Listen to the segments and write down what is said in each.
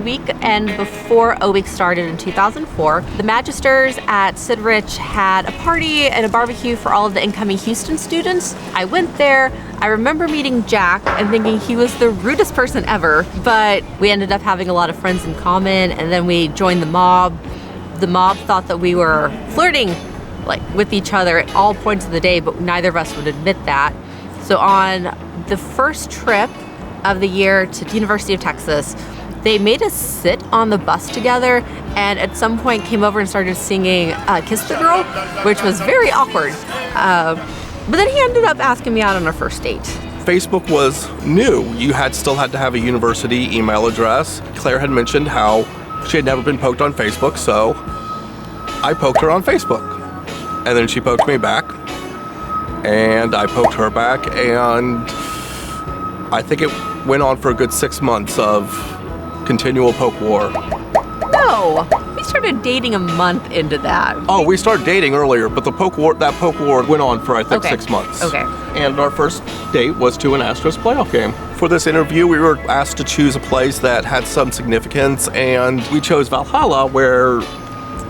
weekend before O Week started in 2004. The Magisters at Sid Rich had a party and a barbecue for all of the incoming Houston students. I went there. I remember meeting Jack and thinking he was the rudest person ever, but we ended up having a lot of friends in common, and then we joined the mob. The mob thought that we were flirting with each other at all points of the day, but neither of us would admit that. So on the first trip of the year to the University of Texas, they made us sit on the bus together, and at some point came over and started singing Kiss the Girl, which was very awkward. But then he ended up asking me out on our first date. Facebook was new. You still had to have a university email address. Claire had mentioned how she had never been poked on Facebook, so I poked her on Facebook. And then she poked me back, and I poked her back, and I think it went on for a good 6 months of continual poke war. No, we started dating a month into that. Oh, we started dating earlier, but that poke war went on for, I think, 6 months. Okay. And our first date was to an Astros playoff game. For this interview, we were asked to choose a place that had some significance, and we chose Valhalla, where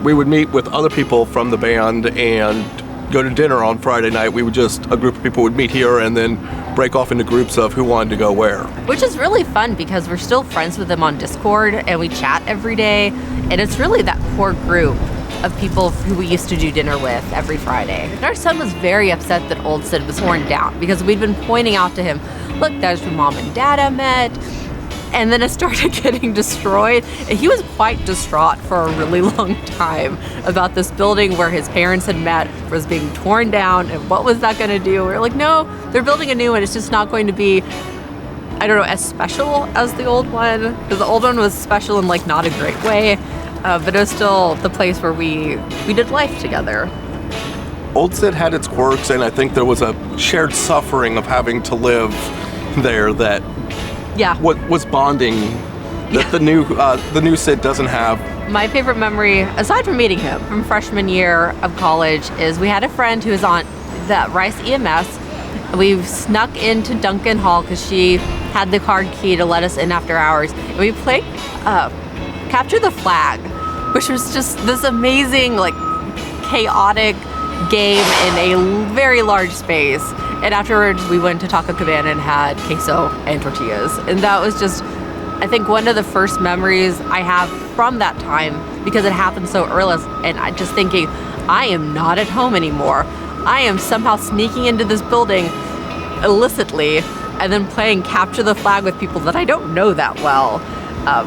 we would meet with other people from the band and go to dinner on Friday night. A group of people would meet here and then break off into groups of who wanted to go where. Which is really fun because we're still friends with them on Discord and we chat every day. And it's really that core group of people who we used to do dinner with every Friday. And our son was very upset that Old Sid was torn down because we'd been pointing out to him, look, there's where Mom and Dad have met. And then it started getting destroyed. And he was quite distraught for a really long time about this building where his parents had met was being torn down, and what was that going to do? We were like, no, they're building a new one. It's just not going to be, I don't know, as special as the old one. Because the old one was special in not a great way, but it was still the place where we did life together. Old Sid had its quirks, and I think there was a shared suffering of having to live there that what was bonding that the new Sid doesn't have. My favorite memory, aside from meeting him from freshman year of college, is we had a friend who was on the Rice EMS. We snuck into Duncan Hall because she had the card key to let us in after hours. And we played Capture the Flag, which was just this amazing, chaotic game in a very large space. And afterwards, we went to Taco Cabana and had queso and tortillas. And that was just, I think, one of the first memories I have from that time because it happened so early. And I just thinking, I am not at home anymore. I am somehow sneaking into this building illicitly and then playing Capture the Flag with people that I don't know that well.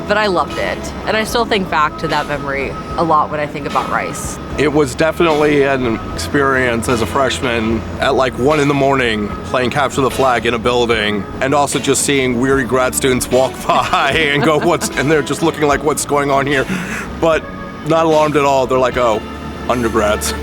But I loved it. And I still think back to that memory a lot when I think about Rice. It was definitely an experience as a freshman at 1 a.m. playing Capture the Flag in a building, and also just seeing weary grad students walk by and go, and they're just looking like, what's going on here? But not alarmed at all. They're like, oh, undergrads.